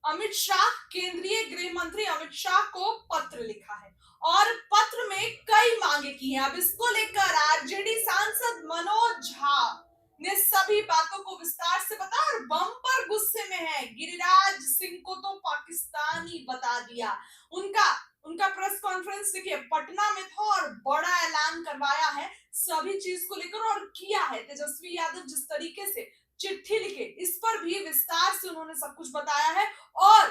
अमित शाह केंद्रीय गृह मंत्री अमित शाह को पत्र लिखा है और पत्र में कई मांगे की हैं। अब इसको लेकर आरजेडी सांसद मनोज झा ने सभी बातों को विस्तार से बताया और बम्पर गुस्से में है। गिरिराज सिंह को तो पाकिस्तानी बता दिया। उनका उनका प्रेस कॉन्फ्रेंस देखिए पटना में था और बड़ा ऐलान करवाया है सभी चीज को लेकर और किया है। तेजस्वी यादव जिस तरीके से चिट्ठी लिखे इस पर भी विस्तार से उन्होंने सब कुछ बताया है और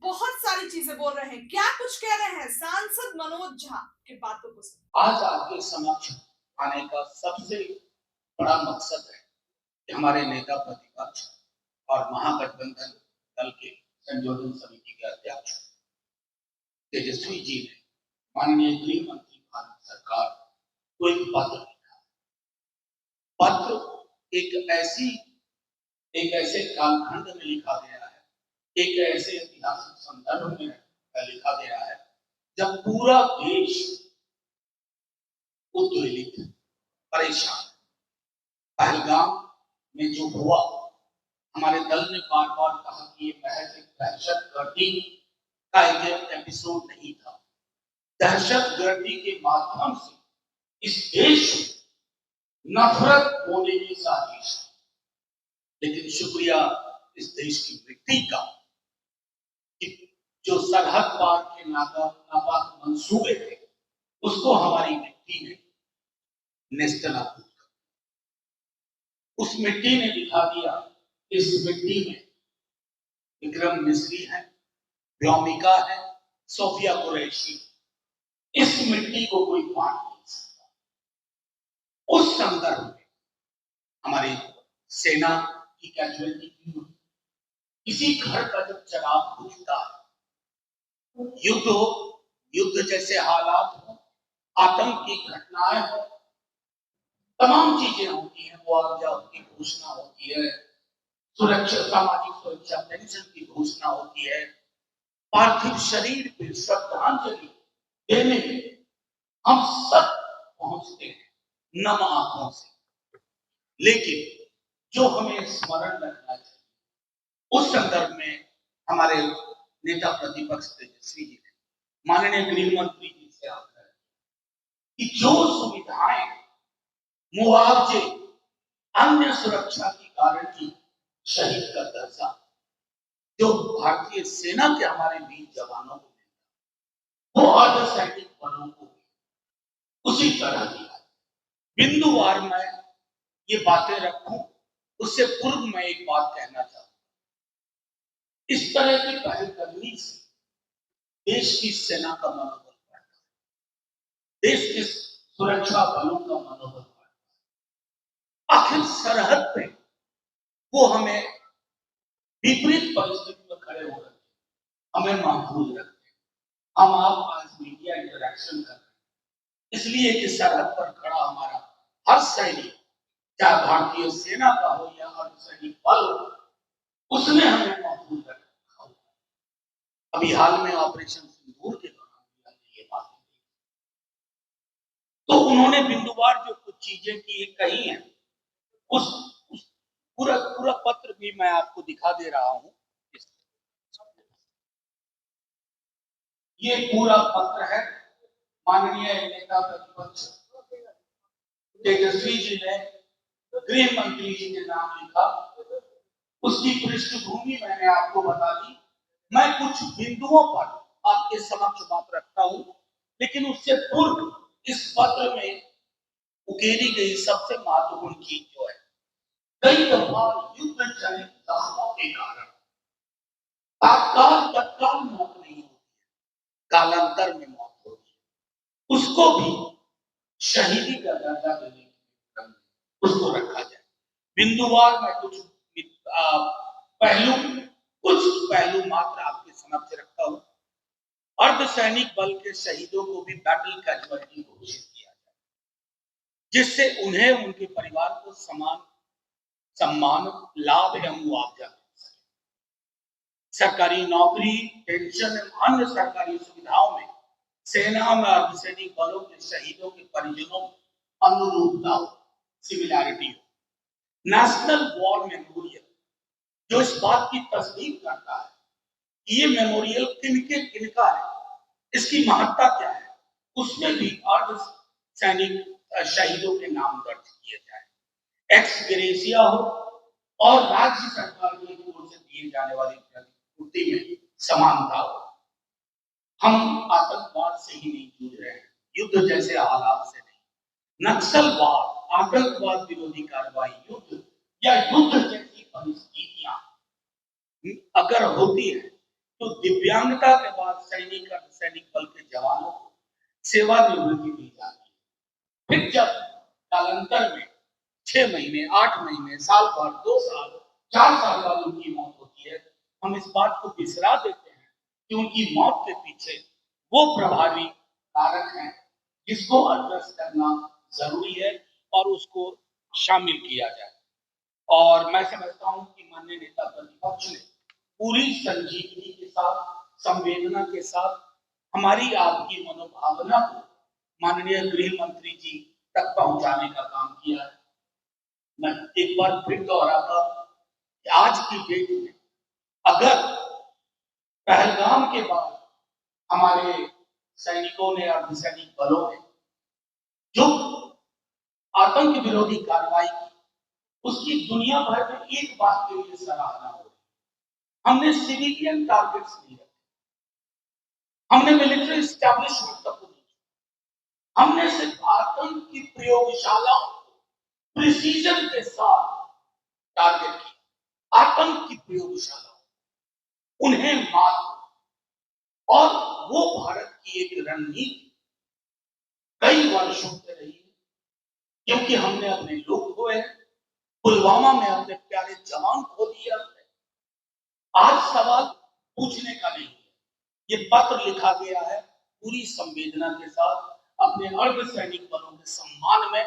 बहुत सारी चीजें बोल रहे हैं। क्या कुछ कह रहे हैं सांसद मनोज झा की बातों को सुन। आज आपके समक्ष आने का सबसे बड़ा मकसद है कि हमारे नेता प्रतिपक्ष और महागठबंधन दल के संयोजन समिति के अध्यक्ष तेजस्वी जी ने माननीय गृह मंत्री भारत सरकार को एक पत्र लिखा। पत्र एक ऐसे कालखंड में लिखा गया है, एक ऐसे ऐतिहासिक संदर्भ में लिखा गया है जब पूरा देश उद्वेलित, परेशान। पहलगाम में जो हुआ, हमारे दल ने बार बार कहा कि ये महज एक दहशतगर्दी का एक एपिसोड नहीं था। दहशतगर्दी के माध्यम से इस देश में नफरत होने की साजिश। लेकिन शुक्रिया इस देश की मिट्टी का कि जो सरहद पार के नापाक मंसूबे थे उसको हमारी मिट्टी ने नेस्तनाबूद कर। उस मिट्टी ने दिखा दिया, इस मिट्टी में विक्रम मिस्री है, व्योमिका है, सोफिया कुरैशी। इस मिट्टी को कोई बांट नहीं सकता। उस संदर्भ में हमारी सेना की कैजुअलिटी की हुई। किसी घर का जब चराग बुझता है, युद्ध हो, युद्ध जैसे हालात हो, आतंक की घटनाएं हो, तमाम चीजें होती हैं, मुआवजा की घोषणा होती है, सुरक्षा, सामाजिक सुरक्षा पेंशन की घोषणा होती है, पार्थिव शरीर पे श्रद्धांजलि देने में हम सब पहुंचते हैं नम आंखों से। लेकिन जो हमें स्मरण रखना चाहिए, उस संदर्भ में हमारे नेता प्रतिपक्ष तेजस्वी जी ने माननीय गृह मंत्री जी से आग्रह कि जो सुविधाएं, मुआवजे, अन्य सुरक्षा की गारंटी, शहीद का दर्जा जो भारतीय सेना के हमारे वीर जवानों को मिलता, वो अर्धसैनिक बलों को उसी तरह दिया। बिंदुवार मैं ये बातें रखूं, उससे पूर्व मैं एक बात कहना चाहूंगा। इस तरह की पहलकदमी से देश की सेना का मनोबल बढ़ता है, देश के सुरक्षा बलों का मनोबल बढ़ता है। आखिर सरहद पे वो हमें विपरीत परिस्थिति में खड़े हो रहे, हमें महफूज रखते हैं। हम आप आज मीडिया इंटरेक्शन कर रहे हैं इसलिए कि सरहद पर खड़ा हमारा हर सैनिक, चाहे भारतीय सेना का हो या अर्धसैनिक बल हो, उसने हमें महफूज रखा। अभी हाल में ऑपरेशन सिंदूर के दौरान ये बात तो उन्होंने बिंदुवार जो कुछ चीजें की कही हैं, उस पूरा पूरा पत्र भी मैं आपको दिखा दे रहा हूं। ये पूरा पत्र है। माननीय नेता प्रतिपक्ष तेजस्वी जी ने गृह मंत्री जी के नाम लिखा। उसकी पृष्ठभूमि मैंने आपको बता दी। मैं कुछ बिंदुओं पर आपके समक्ष बात रखता हूं, लेकिन उससे पूर्व इस पत्र में उकेरी गई सबसे महत्वपूर्ण चीज जो है, कई दफा युद्ध जनित जख्मों के कारण तत्काल मौत नहीं होती, कालांतर में मौत होती है, उसको भी शहीदी का दर्जा देने के उसको रखा जाए। बिंदुवार में कुछ पहलू मात्र आपके समक्ष रखता हूं। अर्धसैनिक बल के शहीदों को भी बैटल कैजुअलिटी घोषित किया जाए, जिससे उन्हें, उनके परिवार को समान सम्मान, लाभ एवं मुआवजा मिल सके। सरकारी नौकरी, पेंशन एवं अन्य सरकारी सुविधाओं में सेना में अर्धसैनिक बलों के शहीदों के परिजनों में अनुरूपता हो, सिमिलैरिटी हो। नेशनल वॉर मेमोरियल जो इस बात की तस्दीक करता है ये मेमोरियल किनका है, इसकी महत्ता क्या है, उसमें भी अर्ध सैनिक शहीदों के नाम दर्ज किए जाए। एक्स ग्रेसिया हो और राज्य सरकार की ओर से दिए जाने वाली प्रतिपूर्ति में समानता हो। हम आतंकवाद से ही नहीं जूझ रहे हैं, युद्ध जैसे हालात से नहीं। नक्सलवाद, आतंकवाद विरोधी कार्रवाई, युद्ध या युद्ध जैसी परिस्थितियां अगर होती है तो दिव्यांगता के बाद सैनिक बल के जवानों को सेवानिवृत्ति दी जाती है। फिर जब कालांतर में 6 महीने, 8 महीने, साल भर, 2 साल, 4 साल बाद उनकी मौत होती है, हम इस बात को बिसरा देते हैं कि उनकी मौत के पीछे वो प्रभावी कारक हैं जिसको एड्रेस करना जरूरी है और उसको शामिल किया जाए। और मैं समझता हूं कि माननीय नेता प्रतिपक्ष ने पूरी संजीदगी के साथ, संवेदना के साथ हमारी आपकी मनोभावना को माननीय गृह मंत्री जी तक पहुंचाने का काम किया है। मैं एक बार फिर दोहराता हूं कि आज की डेट में अगर पहलगाम के बाद हमारे सैनिकों ने, अर्धसैनिक बलों ने जो आतंक विरोधी कार्रवाई की, उसकी दुनिया भर में एक बात के लिए सराहना हो रही। हमने सिविलियन टारगेट्स नहीं रखे, हमने मिलिट्री एस्टैब्लिशमेंट तक नहीं, हमने सिर्फ आतंक की प्रयोगशालाओं को प्रिसीजन के साथ टारगेट किया। आतंक की प्रयोगशालाओं, उन्हें मार, और वो भारत की एक रणनीति कई वर्षों से रही है, क्योंकि हमने अपने लोग खोए, पुलवामा में अपने प्यारे जवान खो दिए। आज सवाल पूछने का नहीं है, ये पत्र लिखा गया है पूरी संवेदना के साथ अपने अर्धसैनिक बलों के सम्मान में,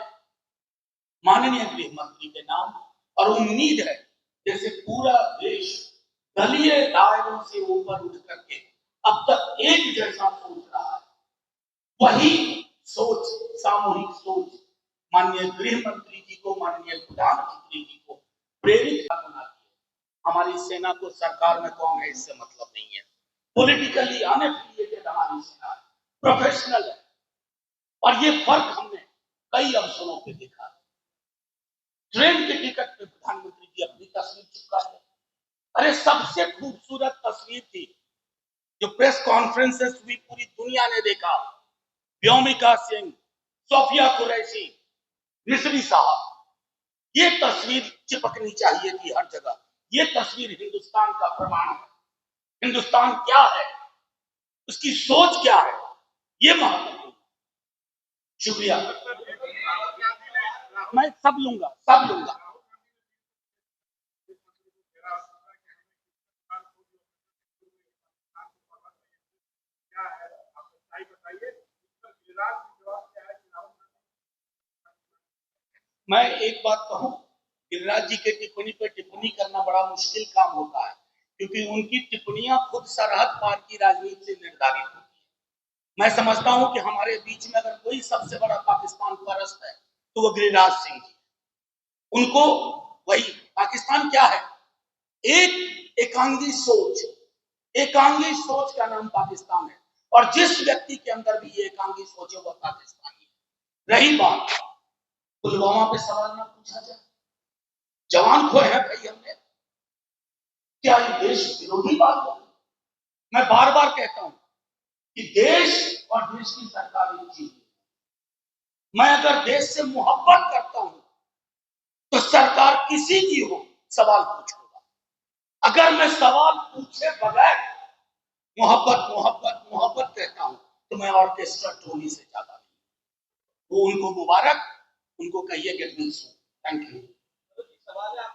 माननीय गृह मंत्री के नाम। और उम्मीद है जैसे पूरा देश दलीय दायरों से ऊपर उठ करके अब तक एक जैसा सोच रहा है, वही सोच, सामूहिक सोच माननीय गृह मंत्री जी को, माननीय प्रधानमंत्री जी को प्रेरित बनाती है। हमारी सेना को सरकार में कौन है इससे मतलब नहीं है, पॉलिटिकली अनएफिलिएटेड हमारी सेना है, प्रोफेशनल है। और ये फर्क हमने कई अवसरों पे देखा। ट्रेन के टिकट पे प्रधानमंत्री जी अपनी तस्वीर चिपका है। अरे सबसे खूबसूरत तस्वीर थी जो प्रेस कॉन्फ्रेंसेस हुई, पूरी दुनिया ने देखा, व्योमिका सिंह, सोफिया कुरैशी, मिस्री साहब, ये तस्वीर चिपकनी चाहिए थी हर जगह। ये तस्वीर हिंदुस्तान का प्रमाण है, हिंदुस्तान क्या है, उसकी सोच क्या है, ये महत्वपूर्ण। शुक्रिया। मैं सब लूंगा, सब लूंगा। मैं एक बात कहूं, गिरिराज जी के टिप्पणी पर टिप्पणी करना बड़ा मुश्किल काम होता है, क्योंकि उनकी टिप्पणियां खुद सरहद पार की राजनीति से निर्धारित होती है। मैं समझता हूं कि हमारे बीच में अगर कोई सबसे बड़ा पाकिस्तान परस्त है तो वो गिरिराज सिंह जी। उनको वही पाकिस्तान क्या है, एक एकांगी सोच, एकांगी सोच का नाम पाकिस्तान है। और जिस व्यक्ति के अंदर भी ये एकांगी सोच है वो पाकिस्तानी है। रही बात पुलवामा पे, सवाल ना पूछा जाए, जवान खोए हैं भाई हमने, क्या ये देश विरोधी बात हो? मैं बार बार कहता हूं कि देश और देश की सरकार एक चीज है। मैं अगर देश से मोहब्बत करता हूं तो सरकार किसी की हो सवाल पूछूंगा। अगर मैं सवाल पूछे बगैर मोहब्बत मोहब्बत मोहब्बत कहता हूं तो मैं ऑर्केस्ट्रा टोली से ज्यादा नहीं। वो उनको मुबारक, उनको कहिए get well soon. Thank you. सवाल है